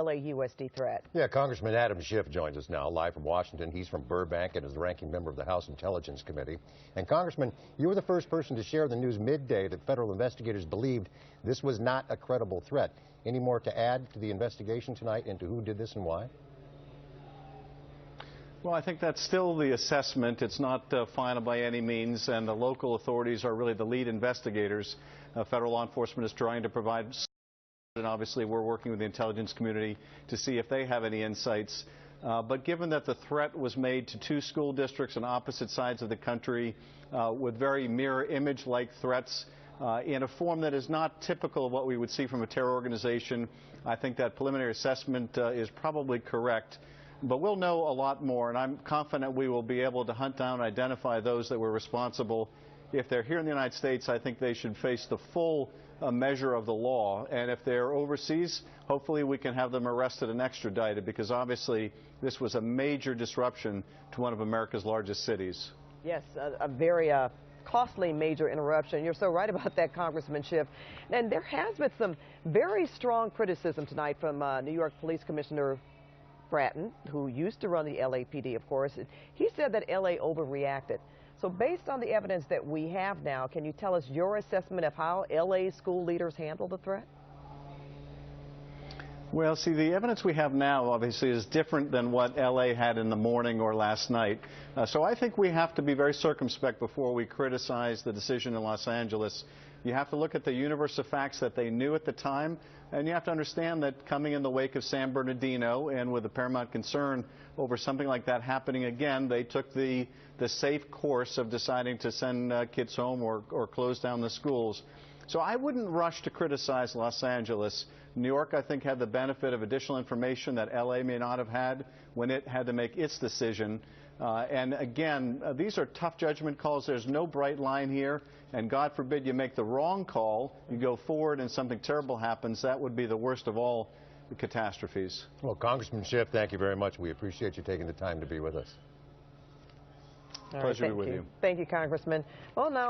LAUSD threat. Yeah, Congressman Adam Schiff joins us now, live from Washington. He's from Burbank and is the ranking member of the House Intelligence Committee. And Congressman, you were the first person to share the news midday that federal investigators believed this was not a credible threat. Any more to add to the investigation tonight into who did this and why? Well, I think that's still the assessment. It's not final by any means, and the local authorities are really the lead investigators. Federal law enforcement is trying to provide, and obviously we're working with the intelligence community to see if they have any insights. But given that the threat was made to two school districts on opposite sides of the country with very mirror image-like threats in a form that is not typical of what we would see from a terror organization, I think that preliminary assessment is probably correct. But we'll know a lot more, and I'm confident we will be able to hunt down and identify those that were responsible. If they're here in the United States, I think they should face the full measure of the law. And if they're overseas, hopefully we can have them arrested and extradited, because obviously this was a major disruption to one of America's largest cities. Yes, a very costly major interruption. You're so right about that, Congressman Schiff. And there has been some very strong criticism tonight from New York Police Commissioner Bratton, who used to run the LAPD, of course. He said that LA overreacted. So based on the evidence that we have now, can you tell us your assessment of how LA school leaders handle the threat? Well, see, the evidence we have now obviously is different than what LA had in the morning or last night. So I think we have to be very circumspect before we criticize the decision in Los Angeles. You have to look at the universe of facts that they knew at the time, and you have to understand that coming in the wake of San Bernardino and with the paramount concern over something like that happening again, they took the safe course of deciding to send kids home or close down the schools. So I wouldn't rush to criticize Los Angeles. New York, I think, had the benefit of additional information that LA may not have had when it had to make its decision. And again, these are tough judgment calls. There's no bright line here. And God forbid you make the wrong call, you go forward and something terrible happens. That would be the worst of all the catastrophes. Well, Congressman Schiff, thank you very much. We appreciate you taking the time to be with us. Pleasure to be with you. Thank you, Congressman. Well, now.